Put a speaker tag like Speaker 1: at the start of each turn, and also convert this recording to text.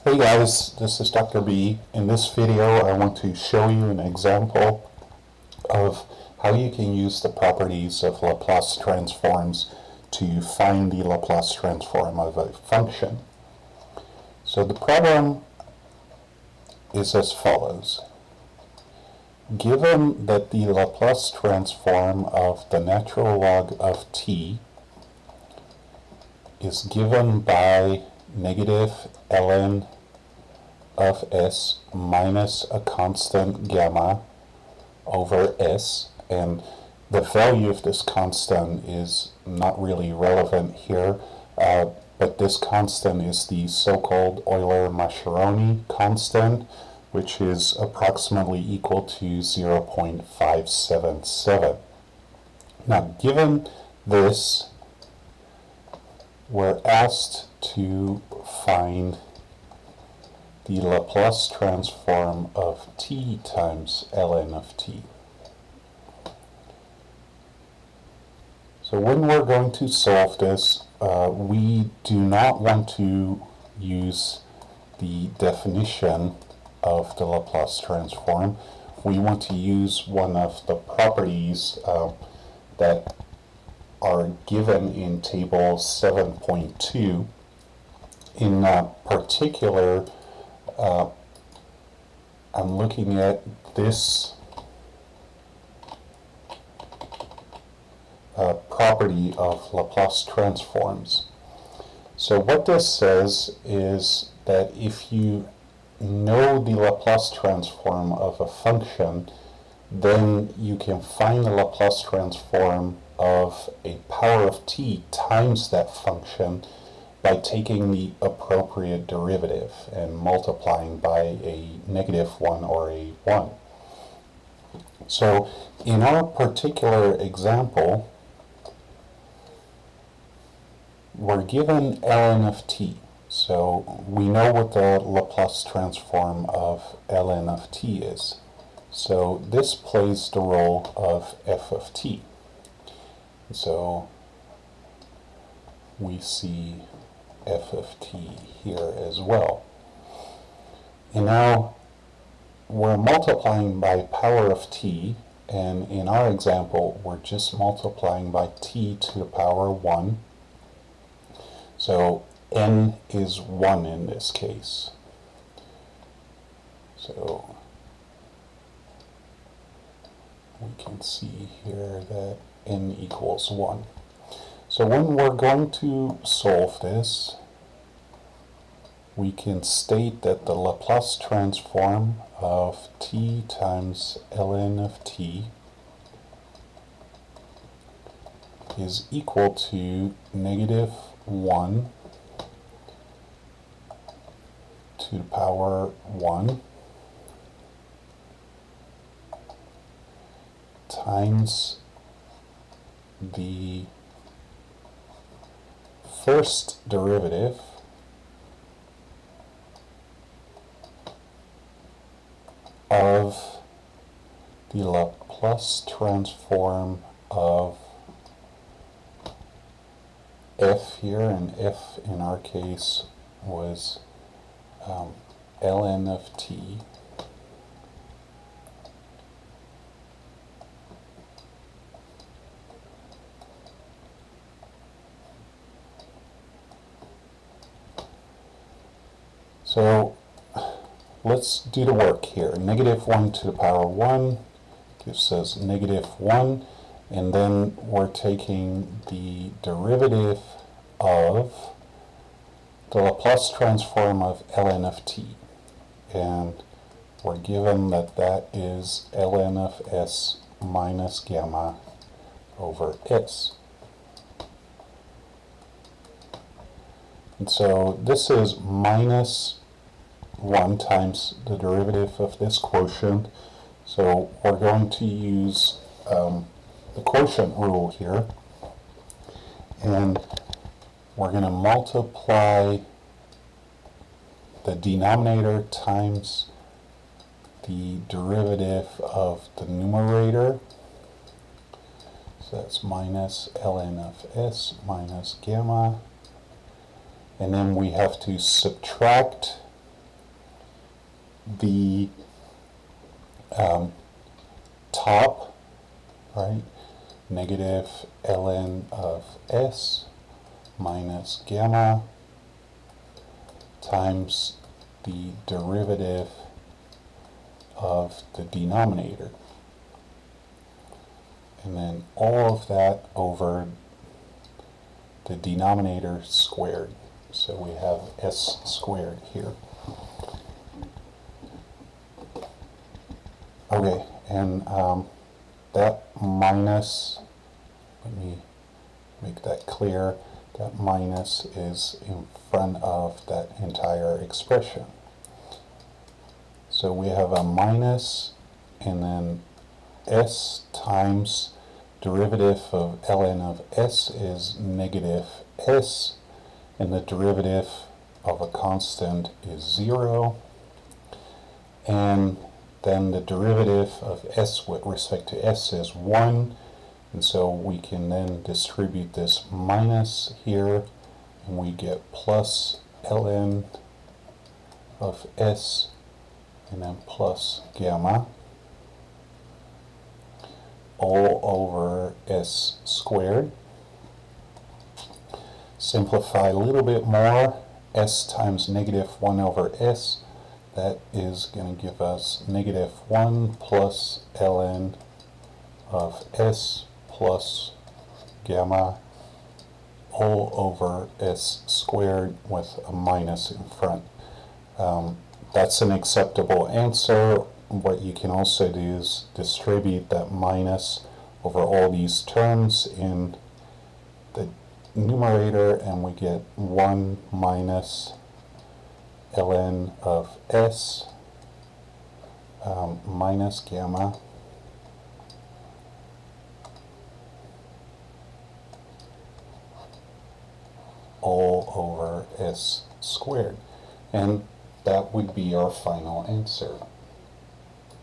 Speaker 1: Hey guys, this is Dr. B. In this video I want to show you an example of how you can use the properties of Laplace transforms to find the Laplace transform of a function. So the problem is as follows. Given that the Laplace transform of the natural log of t is given by negative ln of s minus a constant gamma over s, and the value of this constant is not really relevant here, but this constant is the so-called Euler-Mascheroni constant, which is approximately equal to 0.577. Now, given this, we're asked to find the Laplace transform of t times ln of t. So when we're going to solve this, we do not want to use the definition of the Laplace transform. We want to use one of the properties that are given in table 7.2. In particular, I'm looking at this property of Laplace transforms. So what this says is that if you know the Laplace transform of a function, then you can find the Laplace transform of a power of t times that function by taking the appropriate derivative and multiplying by a -1 or a 1. So in our particular example, we're given ln of t. So we know what the Laplace transform of ln of t is. So this plays the role of f of t. So we see f of t here as well. And now we're multiplying by power of t, and in our example we're just multiplying by t to the power 1. So n is 1 in this case. So we can see here that n equals 1. So when we're going to solve this, we can state that the Laplace transform of t times ln of t is equal to -1 to the power 1 times the first derivative of the Laplace transform of f here, and f in our case was ln of t, so let's do the work here. -1 to the power 1 gives us -1, and then we're taking the derivative of the Laplace transform of ln of t, and we're given that that is ln of s minus gamma over s. And so this is -1 times the derivative of this quotient. So we're going to use the quotient rule here, and we're going to multiply the denominator times the derivative of the numerator. So that's minus ln of s minus gamma. And then we have to subtract the top, right, negative ln of s minus gamma times the derivative of the denominator. And then all of that over the denominator squared. So we have s squared here. Okay, and that minus, let me make that clear, that minus is in front of that entire expression. So we have a minus, and then s times derivative of ln of s is negative s, and the derivative of a constant is 0, and then the derivative of s with respect to s is 1, and so we can then distribute this minus here, and we get plus ln of s, and then plus gamma, all over s squared. Simplify a little bit more, s times negative 1 over s, that is going to give us negative 1 plus ln of s plus gamma all over s squared with a minus in front. That's an acceptable answer. What you can also do is distribute that minus over all these terms in the numerator, and we get 1 minus ln of s minus gamma all over s squared. And that would be our final answer.